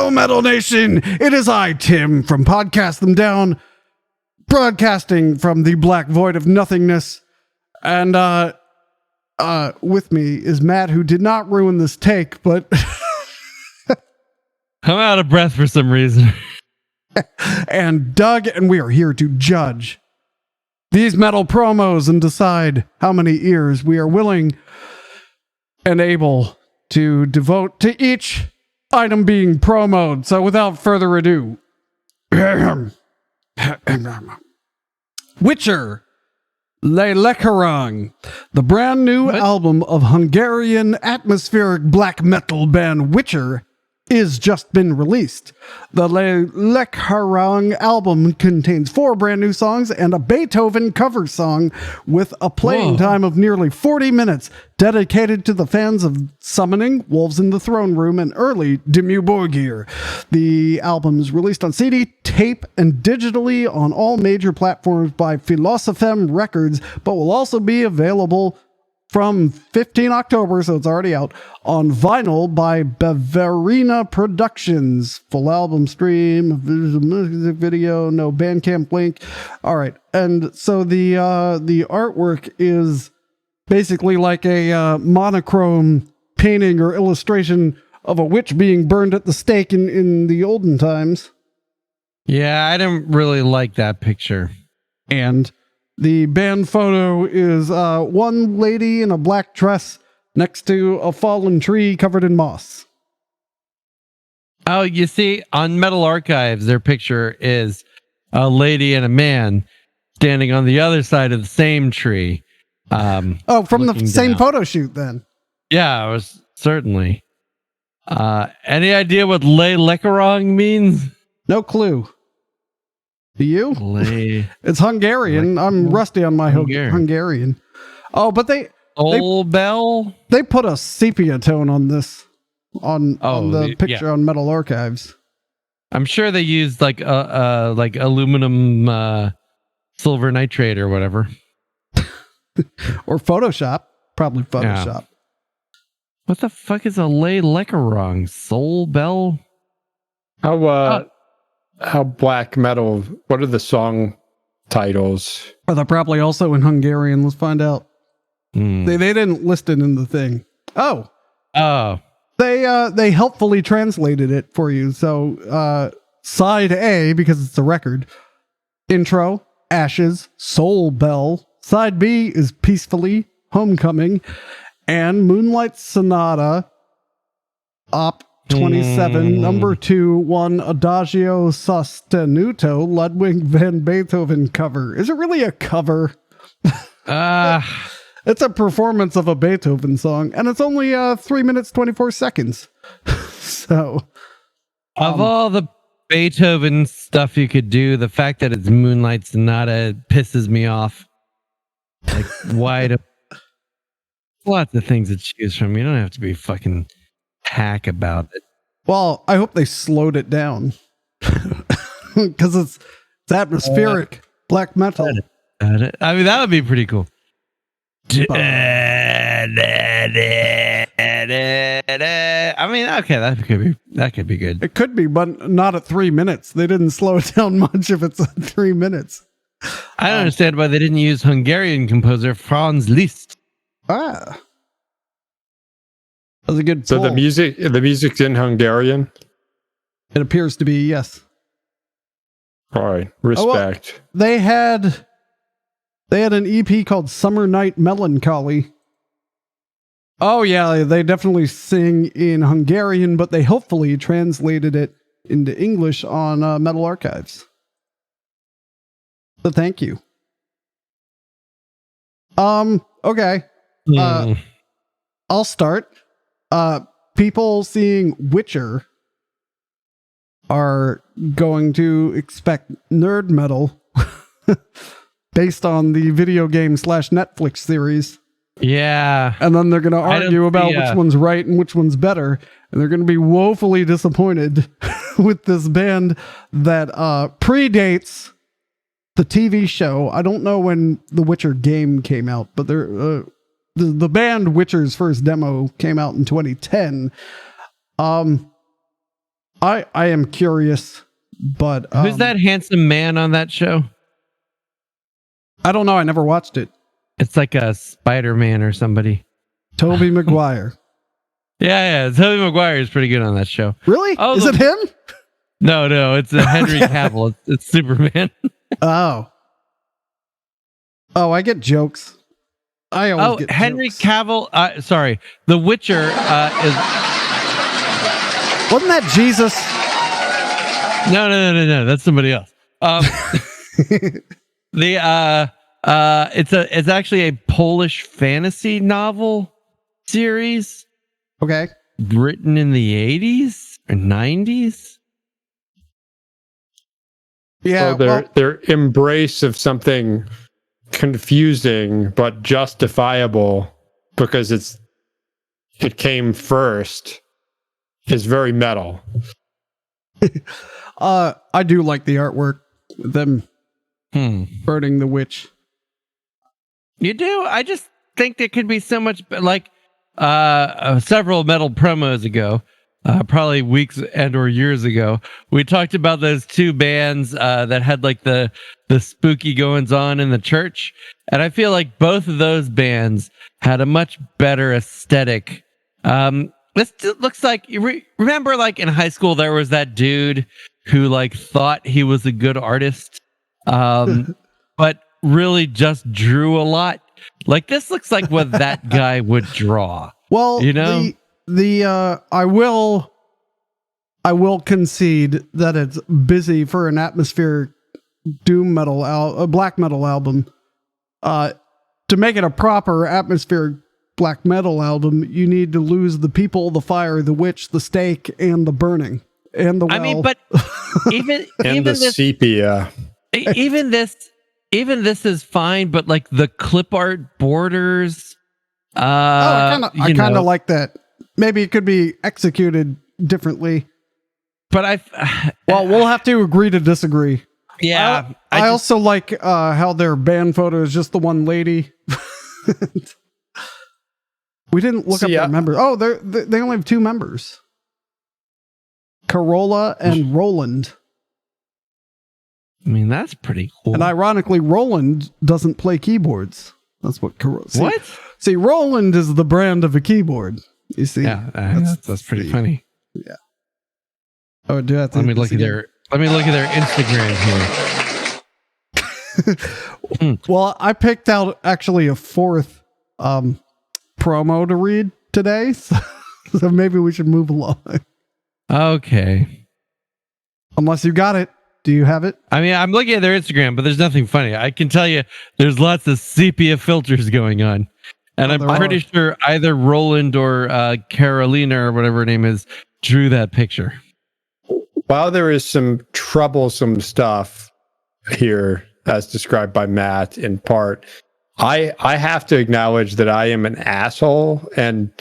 Hello, Metal Nation. It is I, Tim, from Podcast Them Down, broadcasting from the black void of nothingness. And with me is Matt, who did not ruin this take, but I'm out of breath for some reason. and Doug, and we are here to judge these metal promos and decide how many ears we are willing and able to devote to each item being promoted. So without further ado, Witcher LUCIFER, the brand new album of Hungarian atmospheric black metal band Witcher, is just been released. The LUCIFER album contains 4 brand new songs and a Beethoven cover song with a playing time of nearly 40 minutes dedicated to the fans of Summoning, Wolves in the Throne Room, and early Dimmu Borgir. The album is released on CD, tape, and digitally on all major platforms by LUCIFER Records, but will also be available from 15 October, so it's already out, on vinyl by Bavaustrian Productions. Full album stream, music video, no Bandcamp link. All right, and so the artwork is basically like a monochrome painting or illustration of a witch being burned at the stake in the olden times. Yeah, I didn't really like that picture. And the band photo is one lady in a black dress next to a fallen tree covered in moss. Oh, you see, on Metal Archives, their picture is a lady and a man standing on the other side of the same tree. From the same photo shoot, then. Yeah, it was certainly. Any idea what LUCIFER means? No clue. Do you? It's Hungarian. I'm rusty on my Hungarian. Oh, but they put a sepia tone on this on the picture on Metal Archives. I'm sure they used like aluminum silver nitrate or whatever. Or Photoshop. Probably Photoshop. Yeah. What the fuck is a LUCIFER? Soul Bell? How black metal? What are the song titles? Are they probably also in Hungarian? Let's find out. They didn't list it in the thing. Oh. They helpfully translated it for you. So side A, because it's a record, intro, Ashes, Soul Bell. Side B is Peacefully, Homecoming, and Moonlight Sonata, Op 27, number 2, 1 Adagio Sostenuto, Ludwig van Beethoven cover. Is it really a cover? It's a performance of a Beethoven song, and it's only 3 minutes, 24 seconds. So, of all the Beethoven stuff you could do, the fact that it's Moonlight Sonata pisses me off. Like, why do... Lots of things to choose from. You don't have to be fucking hack about it. Well, I hope they slowed it down because it's atmospheric black metal. I mean, that would be pretty cool. I mean, okay, that could be good. It could be, but not at 3 minutes. They didn't slow it down much if it's at 3 minutes. I don't understand why they didn't use Hungarian composer Franz Liszt. That was a good pull. So the music's in Hungarian? It appears to be, yes. All right, respect. They had an EP called Summer Night Melancholy. Oh yeah, they definitely sing in Hungarian, but they hopefully translated it into English on Metal Archives. So thank you. Okay. I'll start. People seeing Witcher are going to expect nerd metal based on the video game / Netflix series. Yeah. And then they're going to argue about which one's right and which one's better. And they're going to be woefully disappointed with this band that predates the TV show. I don't know when the Witcher game came out, but they're the band Witcher's first demo came out in 2010. I am curious, but Who's that handsome man on that show? I don't know. I never watched it. It's like a Spider-Man or somebody. Tobey Maguire. Yeah. Tobey Maguire is pretty good on that show. Really? Oh, is it him? No, it's Henry Cavill. It's Superman. Oh, I get jokes. I always get Henry jokes. Cavill. Sorry, The Witcher is. Wasn't that Jesus? No. That's somebody else. It's actually a Polish fantasy novel series. Okay. Written in the 80s or 90s. Yeah. So their embrace of something confusing but justifiable because it came first is very metal. I do like the artwork. Them burning the witch. You do? I just think there could be so much, like several metal promos ago, probably weeks and or years ago, we talked about those two bands that had like the spooky goings on in the church, and I feel like both of those bands had a much better aesthetic. This looks like remember, like in high school, there was that dude who like thought he was a good artist, but really just drew a lot. Like this looks like what that guy would draw. Well, you know, I will concede that it's busy for an atmospheric doom metal a black metal album. To make it a proper atmospheric black metal album, you need to lose the people, the fire, the witch, the stake, and the burning, and the well. I mean, but even and the this, sepia. even this is fine. But like the clip art borders. I kind of like that. Maybe it could be executed differently. But well, we'll have to agree to disagree. Yeah. I also like how their band photo is just the one lady. We didn't look up their members. Oh, they only have two members. Corolla and Roland. I mean, that's pretty cool. And ironically, Roland doesn't play keyboards. That's what Corolla. What? See, Roland is the brand of a keyboard. You see? Yeah, that's pretty funny. Yeah. Oh, do that. Let me look at their Instagram here. Well, I picked out actually a fourth promo to read today, so maybe we should move along. Okay. Unless you got it. Do you have it? I mean, I'm looking at their Instagram, but there's nothing funny. I can tell you there's lots of sepia filters going on. And I'm pretty sure either Roland or Carolina or whatever her name is drew that picture. While there is some troublesome stuff here, as described by Matt in part, I have to acknowledge that I am an asshole and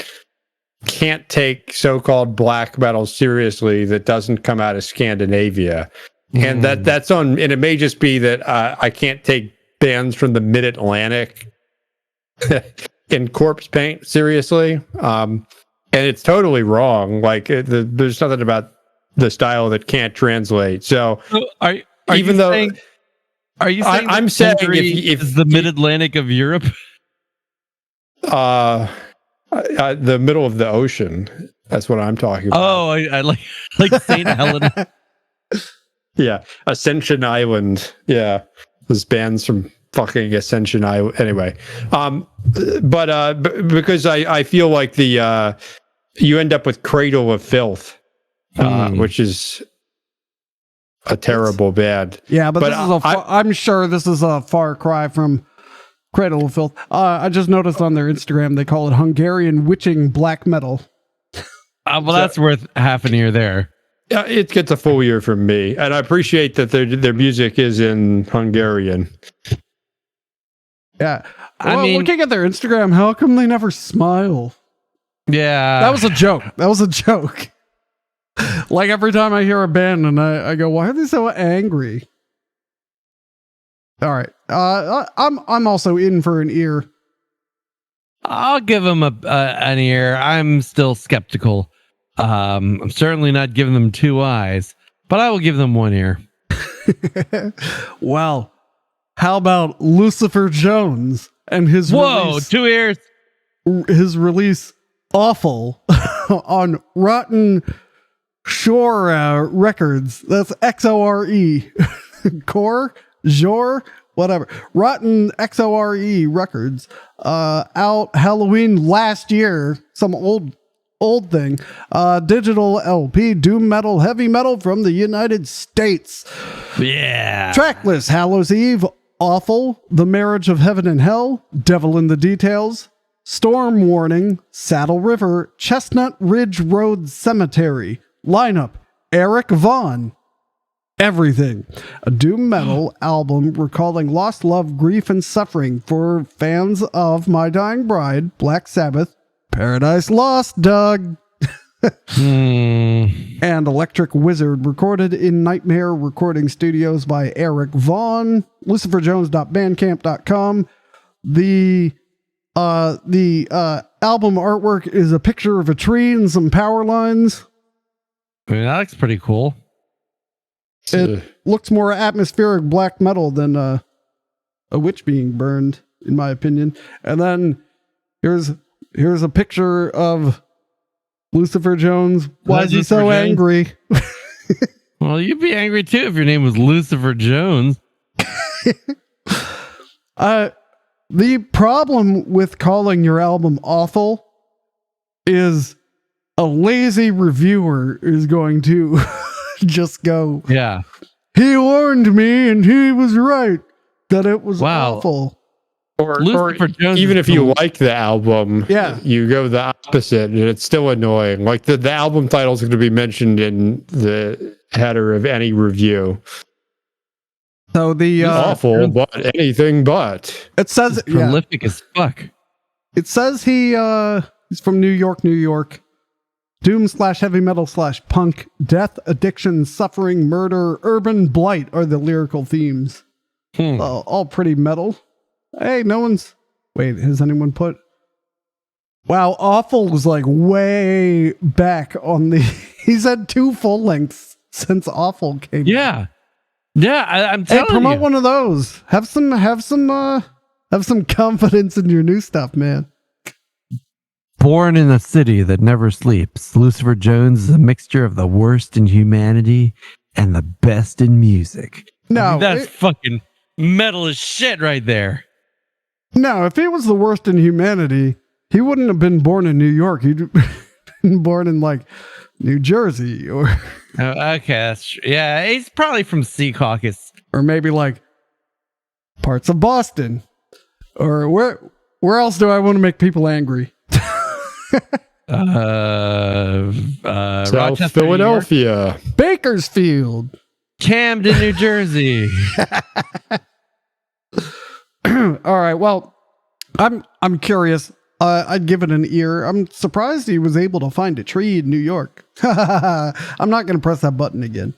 can't take so-called black metal seriously that doesn't come out of Scandinavia. And that's on, and it may just be that I can't take bands from the mid-Atlantic in corpse paint seriously. And it's totally wrong. Like there's something about the style that can't translate. So are even you though saying, are you saying I'm saying if the mid-Atlantic of Europe, the middle of the ocean, that's what I'm talking about. Oh, I like St. Helena. Yeah, Ascension Island. Yeah, there's bands from fucking Ascension Island. Anyway, but because I feel like the you end up with Cradle of Filth, which is a terrible band. Yeah, but this is I'm sure this is a far cry from Cradle of Filth. I just noticed on their Instagram they call it Hungarian witching black metal. Well, that's worth half an ear there. Yeah, it gets a full year from me, and I appreciate that their music is in Hungarian. Yeah, I mean, looking at their Instagram, how come they never smile? Yeah, that was a joke. Like every time I hear a band, and I go, "Why are they so angry?" All right, I'm also in for an ear. I'll give them an ear. I'm still skeptical. I'm certainly not giving them 2 eyes, but I will give them 1 ear. Well, how about Lucifer Jones and his release? 2 ears. His release Awful on Rotten Shore Records. That's XORE. Core? Jor? Whatever. Rotten XORE Records. Out Halloween last year. Some old thing. Digital LP, doom metal, heavy metal from the United States. Yeah. Tracklist: Hallows Eve, Awful, The Marriage of Heaven and Hell, Devil in the Details, Storm Warning, Saddle River, Chestnut Ridge Road Cemetery. Lineup: Eric Vaughn. Everything. A doom metal album recalling lost love, grief, and suffering for fans of My Dying Bride, Black Sabbath, Paradise Lost, Doug, and Electric Wizard, recorded in Nightmare Recording Studios by Eric Vaughn. LuciferJones.bandcamp.com. The album artwork is a picture of a tree and some power lines. I mean, that looks pretty cool. It looks more atmospheric black metal than a witch being burned, in my opinion. And then here's a picture of Lucifer Jones. Why is he so angry? Well, you'd be angry too if your name was Lucifer Jones. The problem with calling your album awful is a lazy reviewer is going to just go, yeah, he warned me and he was right that it was awful. Or even if you like the album, you go the opposite and it's still annoying. Like the album title is going to be mentioned in the header of any review. So the awful, but anything but. It says prolific as fuck. It says he's from New York, New York. Doom / heavy metal / punk, death, addiction, suffering, murder, urban blight are the lyrical themes. All pretty metal. Hey, no one's... Wait, has anyone put... Wow, Awful was like way back on the... He's had 2 full lengths since Awful came out. Yeah. Yeah, I'm telling you. Hey, promote one of those. Have some confidence in your new stuff, man. Born in a city that never sleeps, Lucifer Jones is a mixture of the worst in humanity and the best in music. No, I mean, that's fucking metal as shit right there. No, if he was the worst in humanity, he wouldn't have been born in New York. He'd been born in like New Jersey or. Okay, that's true. Yeah, he's probably from Sea Caucus, or maybe like parts of Boston, or where else do I want to make people angry? South Philadelphia, Bakersfield, Camden, New Jersey. All right. Well, I'm curious. I'd give it an ear. I'm surprised he was able to find a tree in New York. I'm not going to press that button again.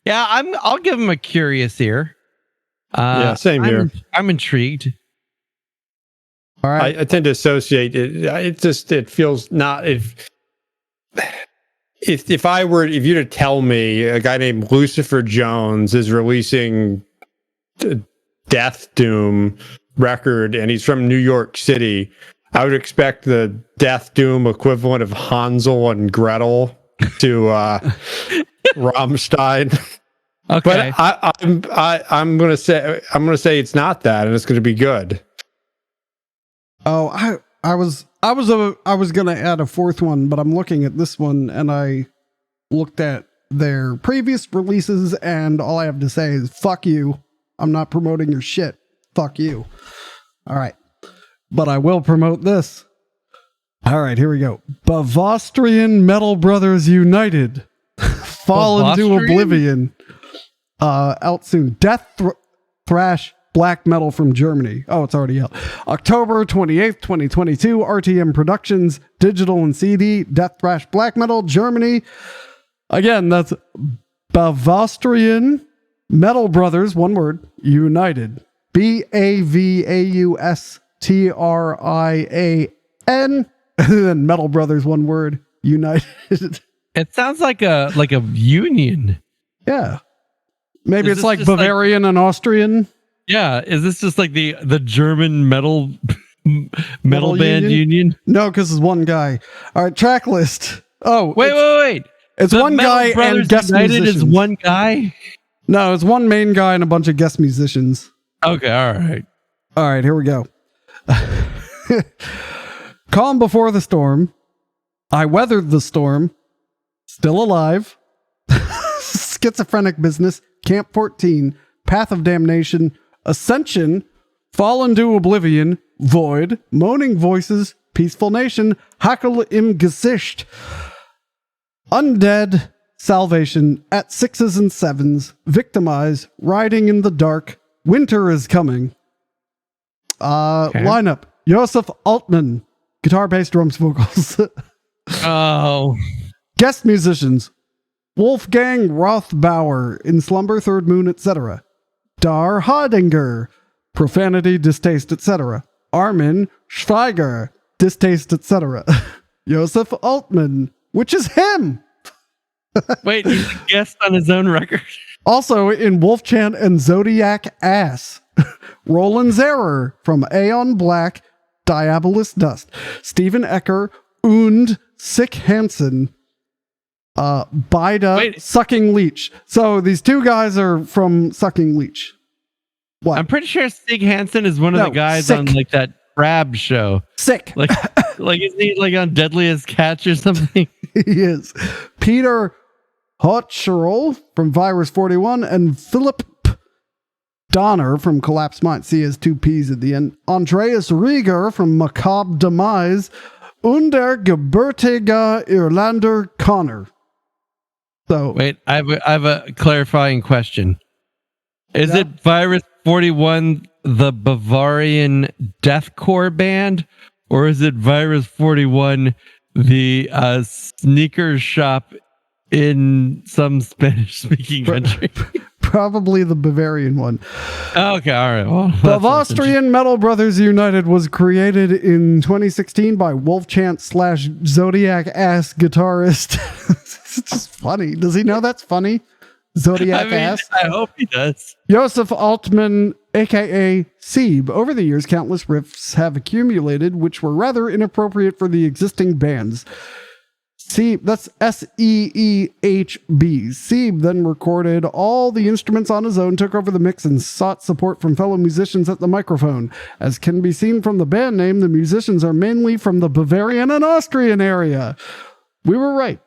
Yeah, I'll give him a curious ear. Same here. I'm intrigued. All right. I tend to associate it. It feels not if you to tell me a guy named Lucifer Jones is releasing a Death Doom record and he's from New York City, I would expect the Death Doom equivalent of Hansel and Gretel to Rammstein. Okay, but I'm gonna say it's not that, and it's gonna be good. Oh, I was gonna add a 4th one, but I'm looking at this one and I looked at their previous releases and all I have to say is fuck you. I'm not promoting your shit. Fuck you. All right. But I will promote this. All right, here we go. BAVAUSTRIAN Metal Brothers United. Fall into Oblivion. Out soon. Death Thrash Black Metal from Germany. Oh, it's already out. October 28th, 2022. RTM Productions. Digital and CD. Death Thrash Black Metal, Germany. Again, that's BAVAUSTRIAN Metal Brothers, one word, United. BAVAUSTRIAN And then Metal Brothers, one word, United. It sounds like a union. Yeah. Maybe Is it's this like just like- Bavarian and Austrian. Yeah, is this just like the German metal band union? No, because it's one guy. All right, track list. Oh, Wait. It's The one Metal guy Brothers and guest United musicians. is one guy? No, it's one main guy and a bunch of guest musicians. Okay, all right. All right, here we go. Calm before the storm. I weathered the storm. Still alive. Schizophrenic business. Camp 14. Path of damnation. Ascension. Fall into oblivion. Void. Moaning voices. Peaceful nation. Hakel im Gesicht. Undead. Salvation. At 6s and 7s. Victimize. Riding in the dark. Winter is coming. Lineup: Josef Altman, guitar, bass, drums, vocals. Oh. Guest musicians: Wolfgang Rothbauer, In Slumber, Third Moon, etc. Dar Hadinger, Profanity, Distaste, etc. Armin Schweiger, Distaste, etc. Josef Altman, which is him. Wait, he's a guest on his own record? Also in Wolfchant and Zodiac Ass. Roland Zehrer from Aeon Black, Diabolus Dust. Stephen Ecker, Und Sick Hansen, Bida, Sucking Leech. So these two guys are from Sucking Leech. What? I'm pretty sure Stig Hansen is one of the guys Sick. on like that crab show. Sick. Like isn't he like on Deadliest Catch or something? He is. Peter Hochscherl from Virus 41 and Philip Donner from Collapse Mind. See, he has two P's at the end. Andreas Rieger from Macabre Demise. Und der gebürtige Irlander Connor. So Wait, I have a clarifying question. Is it Virus 41 the Bavarian deathcore band, or is it Virus 41 the sneaker shop in some Spanish-speaking country? probably the Bavarian one. Okay, all right. Well, BAVAUSTRIAN Metal Brothers United was created in 2016 by Wolfchant / Zodiac Ass guitarist. It's just funny. Does he know that's funny? Zodiac Ass? I hope he does. Josef Altman, aka Sieb. Over the years, countless riffs have accumulated, which were rather inappropriate for the existing bands. Sieb, that's Seehb. Sieb then recorded all the instruments on his own, took over the mix, and sought support from fellow musicians at the microphone. As can be seen from the band name, the musicians are mainly from the Bavarian and Austrian area. We were right.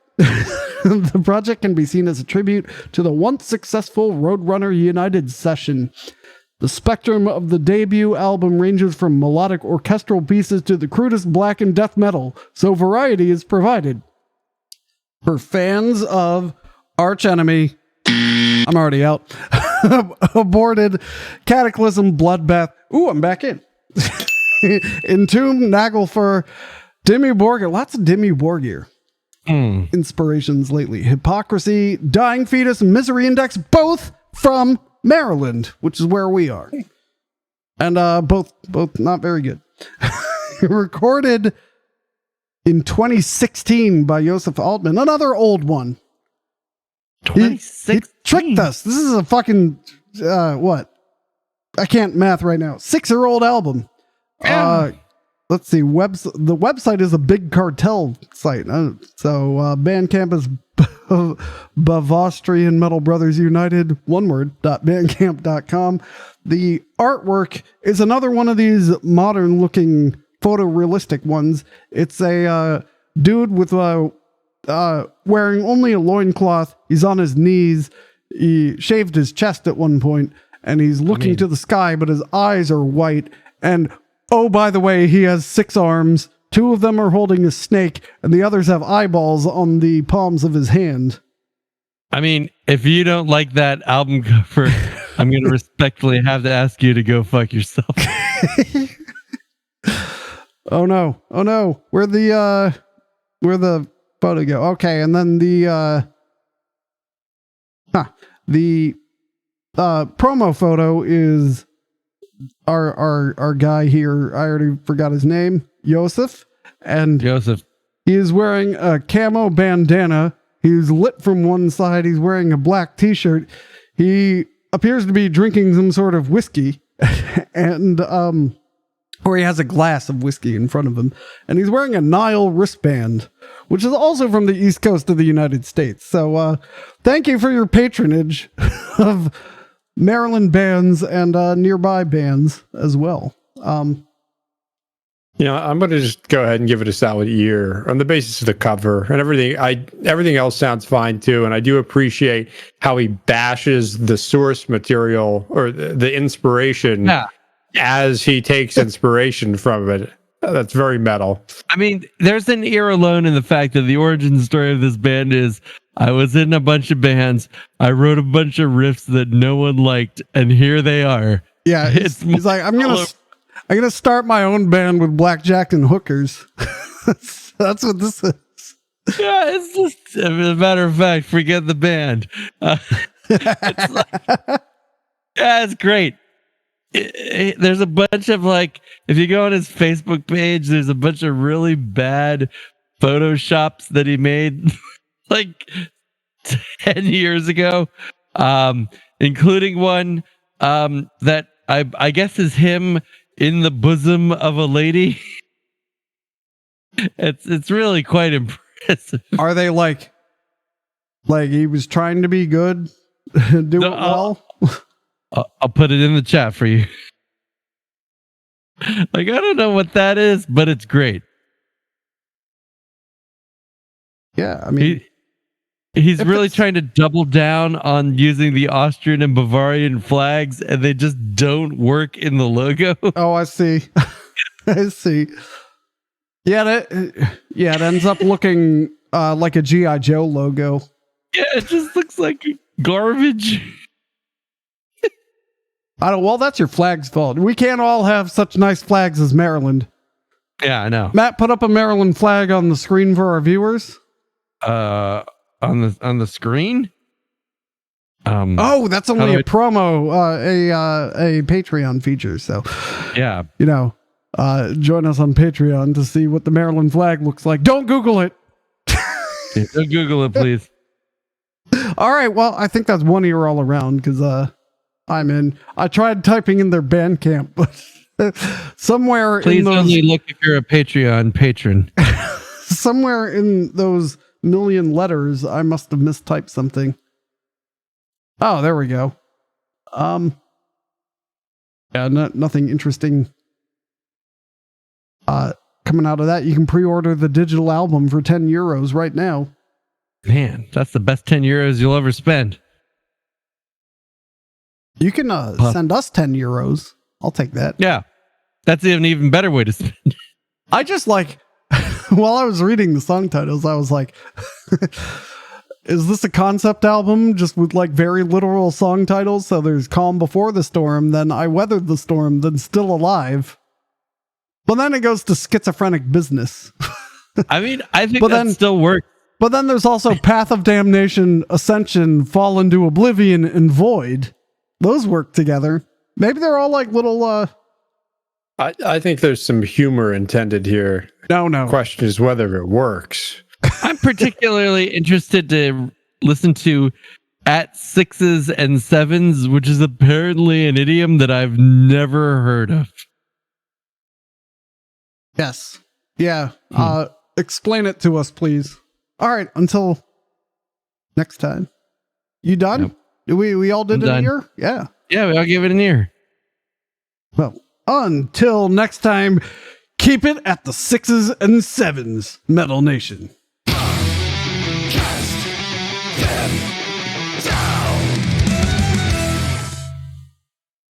The project can be seen as a tribute to the once successful Roadrunner United session. The spectrum of the debut album ranges from melodic orchestral pieces to the crudest black and death metal, so variety is provided. For fans of Arch Enemy, I'm already out. Aborted, Cataclysm, Bloodbath. Ooh, I'm back in. Entomb, Nagelfur, Dimmu Borgir. Lots of Dimmu Borgir inspirations lately. Hypocrisy, Dying Fetus, Misery Index, both from Maryland, which is where we are. And both not very good. Recorded in 2016 by Josef Altman, another old one. 2016? He tricked us. This is a fucking, what? I can't math right now. 6-year-old album. Let's see. The website is a big cartel site. So Bandcamp is BAVAUSTRIAN Metal Brothers United, one word, .bandcamp.com. The artwork is another one of these modern looking photorealistic ones. It's a dude with wearing only a loincloth. He's on his knees. He shaved his chest at one point, and he's looking to the sky, but his eyes are white. And oh, by the way, he has 6 arms. 2 of them are holding a snake, and the others have eyeballs on the palms of his hand. I mean, if you don't like that album cover, I'm going to respectfully have to ask you to go fuck yourself. Oh no. Where'd the photo go? Okay, and then the promo photo is our guy here. I already forgot his name. Josef. And Joseph. he is wearing a camo bandana. He's lit from one side. He's wearing a black t-shirt. He appears to be drinking some sort of whiskey. And, or he has a glass of whiskey in front of him. And he's wearing a Nile wristband, which is also from the East Coast of the United States. So, thank you for your patronage of Maryland bands and nearby bands as well. I'm going to just go ahead and give it a solid year on the basis of the cover and everything. Everything else sounds fine too, and I do appreciate how he bashes the source material or the inspiration as he takes inspiration from it. That's very metal. I mean, there's an ear alone in the fact that the origin story of this band is I was in a bunch of bands, I wrote a bunch of riffs that no one liked, and here they are. Yeah, he's like, I'm gonna start my own band with blackjack and hookers. That's what this is. Yeah, it's just, as a matter of fact, forget the band. It's like, yeah, it's great. There's a bunch of if you go on his Facebook page, there's a bunch of really bad photoshops that he made 10 years ago, including one that I guess is him in the bosom of a lady. It's really quite impressive. Are they like he was trying to be good, do it well? I'll put it in the chat for you. I don't know what that is, but it's great. Yeah, I mean, he's really trying to double down on using the Austrian and Bavarian flags, and they just don't work in the logo. Oh, I see. I see. Yeah, it ends up looking like a G.I. Joe logo. Yeah, it just looks like garbage. Well, that's your flag's fault. We can't all have such nice flags as Maryland. Yeah, I know. Matt, put up a Maryland flag on the screen for our viewers. On the screen. That's only a promo, a Patreon feature. So, yeah, join us on Patreon to see what the Maryland flag looks like. Don't Google it. Don't Google it, please. All right. Well, I think that's one ear all around because I'm in. I tried typing in their Bandcamp, but somewhere please in those, only look if you're a Patreon patron. Somewhere in those million letters, I must have mistyped something. Oh, there we go. Yeah, nothing interesting coming out of that. You can pre-order the digital album for €10 right now. Man, that's the best €10 you'll ever spend. You can send us €10. I'll take that. Yeah, that's an even better way to spend. I just while I was reading the song titles, I was like, is this a concept album just with very literal song titles? So there's Calm Before the Storm, then I Weathered the Storm, then Still Alive. But then it goes to Schizophrenic Business. I mean, I think that still works. But then there's also Path of Damnation, Ascension, Fall into Oblivion, and Void. Those work together. Maybe they're all little... I think there's some humor intended here. No. The question is whether it works. I'm particularly interested to listen to at sixes and sevens, which is apparently an idiom that I've never heard of. Yes. Yeah. Explain it to us, please. All right. Until next time. You done? Yep. We all did an ear? Yeah. Yeah, we all give it an ear. Well, until next time, keep it at the 6s and 7s, Metal Nation.